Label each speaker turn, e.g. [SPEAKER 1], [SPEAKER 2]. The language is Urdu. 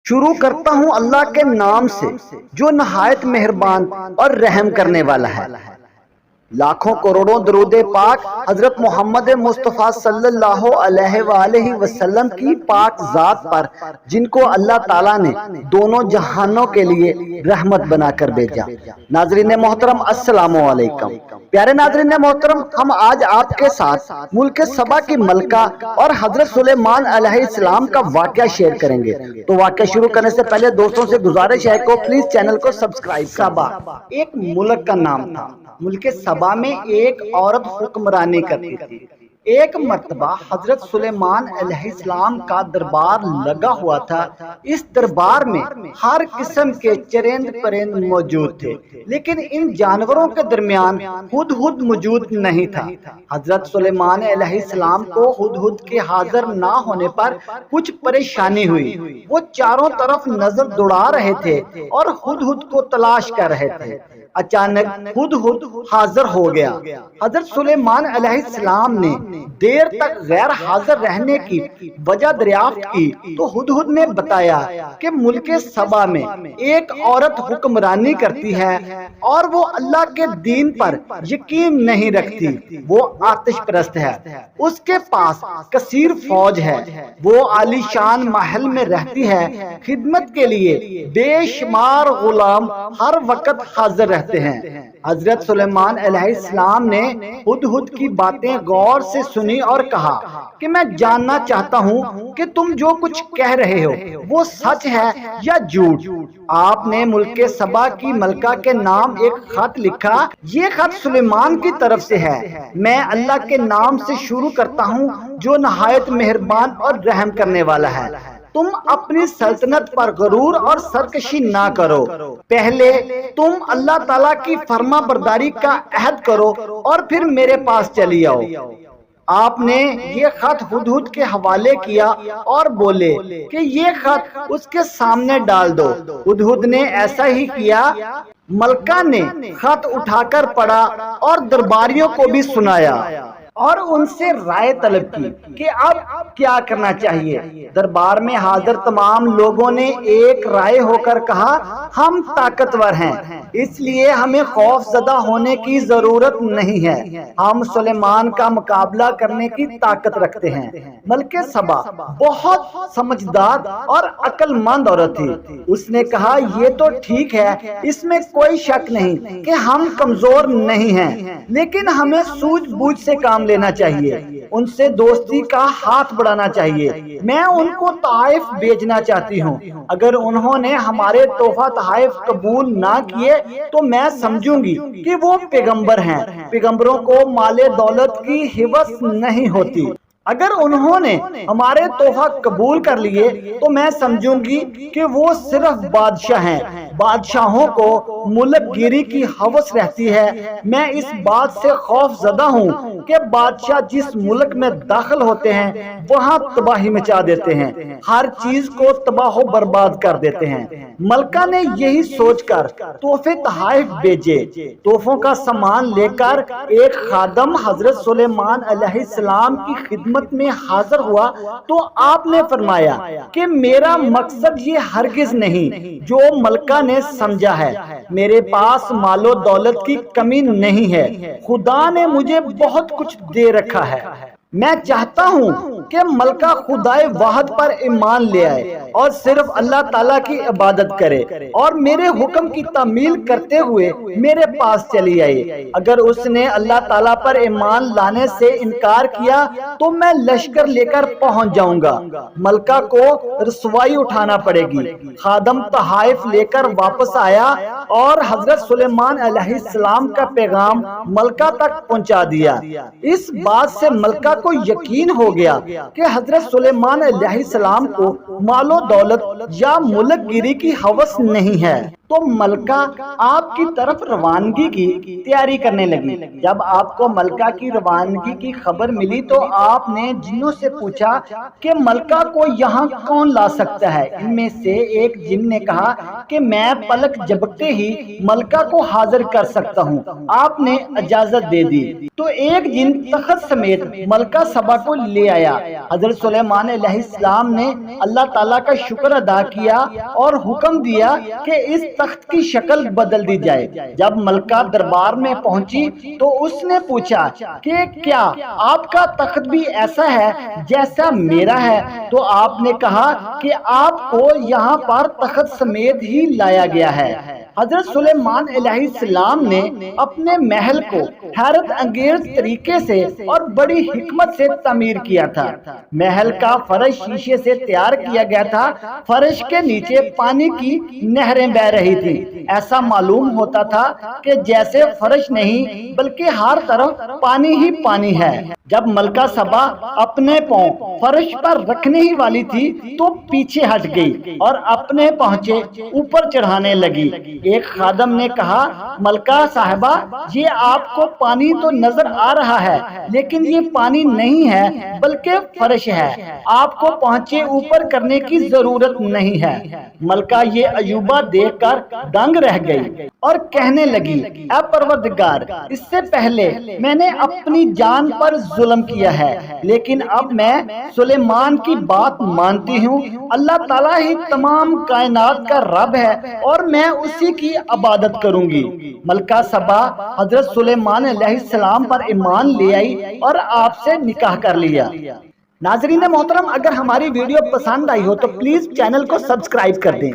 [SPEAKER 1] شروع کرتا ہوں اللہ کے نام سے جو نہایت مہربان اور رحم کرنے والا ہے۔ لاکھوں کروڑوں درود پاک حضرت محمد مصطفیٰ صلی اللہ علیہ وآلہ وسلم کی پاک ذات پر، جن کو اللہ تعالیٰ نے دونوں جہانوں کے لیے رحمت بنا کر بھیجا۔ ناظرین محترم السلام علیکم۔ پیارے ناظرین محترم، ہم آج آپ کے ساتھ ملک سبا کی ملکہ اور حضرت سلیمان علیہ السلام کا واقعہ شیئر کریں گے۔ تو واقعہ شروع کرنے سے پہلے دوستوں سے گزارش ہے کہ پلیز چینل کو سبسکرائب کریں۔ سبا ایک ملک کا نام تھا۔ ملک سبا میں ایک عورت حکمرانی کرتی تھی۔ ایک مرتبہ حضرت سلیمان علیہ السلام کا دربار لگا ہوا تھا۔ اس دربار میں ہر قسم کے چرند پرند موجود تھے، لیکن ان جانوروں کے درمیان ہدہد موجود نہیں تھا۔ حضرت سلیمان علیہ السلام کو ہدہد کے حاضر نہ ہونے پر کچھ پریشانی ہوئی۔ وہ چاروں طرف نظر دوڑا رہے تھے اور ہدہد کو تلاش کر رہے تھے۔ اچانک ہدہد حاضر ہو گیا۔ حضرت سلیمان علیہ السلام نے دیر تک غیر حاضر رہنے کی وجہ دریافت کی تو ہدہد نے بتایا کہ ملک سبا میں ایک عورت حکمرانی کرتی ہے اور وہ اللہ کے دین پر یقین نہیں رکھتی۔ وہ آتش پرست ہے، اس کے پاس کثیر فوج ہے، وہ عالی شان محل میں رہتی ہے، خدمت کے لیے بے شمار غلام ہر وقت حاضر رہتے ہیں۔ حضرت سلیمان علیہ السلام نے ہدہد کی باتیں غور سے سنی اور کہا کہ میں جاننا چاہتا ہوں کہ تم جو کچھ کہہ رہے ہو وہ سچ ہے یا جھوٹ۔ آپ نے ملک سبا کی ملکہ کے نام ایک خط لکھا۔ یہ خط سلیمان کی طرف سے ہے۔ میں اللہ کے نام سے شروع کرتا ہوں جو نہایت مہربان اور رحم کرنے والا ہے۔ تم اپنی سلطنت پر غرور اور سرکشی نہ کرو۔ پہلے تم اللہ تعالیٰ کی فرما برداری کا عہد کرو اور پھر میرے پاس چلی آؤ۔ آپ نے یہ خط ہدہد کے حوالے کیا اور بولے کہ یہ خط اس کے سامنے ڈال دو۔ ہدہد نے ایسا ہی کیا۔ ملکہ نے خط اٹھا کر پڑھا اور درباریوں کو بھی سنایا اور ان سے رائے طلب کی کہ اب کیا کرنا چاہیے۔ دربار میں حاضر تمام لوگوں نے ایک رائے ہو کر کہا، ہم طاقتور ہیں، اس لیے ہمیں خوف زدہ ہونے کی ضرورت نہیں ہے، ہم سلیمان کا مقابلہ کرنے کی طاقت رکھتے ہیں۔ ملکہ سبا بہت سمجھدار اور عقل مند عورت تھی۔ اس نے کہا، یہ تو ٹھیک ہے، اس میں کوئی شک نہیں کہ ہم کمزور نہیں ہیں، لیکن ہمیں سوجھ بوجھ سے کام لینا چاہیے، ان سے دوستی کا ہاتھ بڑھانا چاہیے۔ میں ان کو طائف بھیجنا چاہتی ہوں۔ اگر انہوں نے ہمارے تحفہ تحائف قبول نہ کیے تو میں سمجھوں گی کہ وہ پیغمبر ہیں۔ پیغمبروں کو مال دولت کی ہوس نہیں ہوتی۔ اگر انہوں نے ہمارے تحفہ قبول کر لیے تو میں سمجھوں گی کہ وہ صرف بادشاہ ہیں۔ بادشاہوں کو ملک گیری کی ہوس رہتی ہے۔ میں اس بات سے خوف زدہ ہوں کہ بادشاہ جس ملک میں داخل ہوتے ہیں وہاں تباہی مچا دیتے ہیں، ہر چیز کو تباہ و برباد کر دیتے ہیں۔ ملکہ نے یہی سوچ کر تحفے تحائف بھیجے۔ تحفوں کا سامان لے کر ایک خادم حضرت سلیمان علیہ السلام کی خدمت میں حاضر ہوا تو آپ نے فرمایا کہ میرا مقصد یہ ہرگز نہیں جو ملکہ نے سمجھا ہے۔ میرے پاس مال و دولت کی کمی نہیں ہے، خدا نے مجھے بہت کچھ دے رکھا ہے۔ میں چاہتا ہوں کہ ملکہ خدائے واحد پر ایمان لے آئے اور صرف اللہ تعالیٰ کی عبادت کرے اور میرے حکم کی تعمیل کرتے ہوئے میرے پاس چلی آئے۔ اگر اس نے اللہ تعالیٰ پر ایمان لانے سے انکار کیا تو میں لشکر لے کر پہنچ جاؤں گا۔ ملکہ کو رسوائی اٹھانا پڑے گی۔ خادم تحائف لے کر واپس آیا اور حضرت سلیمان علیہ السلام کا پیغام ملکہ تک پہنچا دیا۔ اس بات سے ملکہ کو یقین ہو گیا کہ حضرت سلیمان علیہ السلام کو مال و دولت یا ملک گیری کی ہوس نہیں ہے۔ تو ملکہ آپ کی طرف روانگی کی تیاری کرنے لگی۔ جب آپ کو ملکہ کی روانگی کی خبر ملی تو آپ نے جنوں سے پوچھا کہ ملکہ کو یہاں کون لا سکتا ہے؟ ان میں سے ایک جن نے کہا کہ میں پلک جھپکتے ہی ملکہ کو حاضر کر سکتا ہوں۔ آپ نے اجازت دے دی تو ایک جن تخت سمیت ملکہ سبا کو لے آیا۔ حضرت سلیمان علیہ السلام نے اللہ تعالیٰ کا شکر ادا ادا کیا اور حکم دیا کہ اس تخت کی شکل بدل دی جائے۔ جب ملکہ دربار میں پہنچی تو اس نے پوچھا کہ کیا آپ کا تخت بھی ایسا ہے جیسا میرا ہے؟ تو آپ نے کہا کہ آپ کو یہاں پر تخت سمیت ہی لایا گیا ہے۔ حضرت سلیمان علیہ السلام نے اپنے محل کو حیرت انگیز طریقے سے اور بڑی حکمت سے تعمیر کیا تھا۔ محل کا فرش شیشے سے تیار کیا گیا تھا۔ فرش کے نیچے پانی کی نہریں بہہ رہی تھی۔ ایسا معلوم ہوتا تھا کہ جیسے فرش نہیں بلکہ ہر طرف پانی ہی پانی ہے۔ جب ملکہ سبا اپنے پاؤں فرش پر رکھنے ہی والی تھی تو پیچھے ہٹ گئی اور اپنے پہنچے اوپر چڑھانے لگی۔ ایک خادم نے کہا، ملکہ صاحبہ، یہ آپ کو پانی تو نظر آ رہا ہے لیکن یہ پانی نہیں ہے بلکہ فرش ہے، آپ کو پہنچے اوپر کرنے کی ضرورت نہیں ہے۔ ملکہ یہ عجوبہ دیکھ کر دنگ رہ گئی اور کہنے لگی، اے پروردگار، اس سے پہلے میں نے اپنی جان پر ظلم کیا ہے لیکن اب میں سلیمان کی بات مانتی ہوں۔ اللہ تعالیٰ ہی تمام کائنات کا رب ہے اور میں اسی کی عبادت کروں گی۔ ملکہ سبا حضرت سلیمان علیہ السلام پر ایمان لے آئی اور آپ سے نکاح کر لیا۔ ناظرین محترم، اگر ہماری ویڈیو پسند آئی ہو تو پلیز چینل کو سبسکرائب کر دیں۔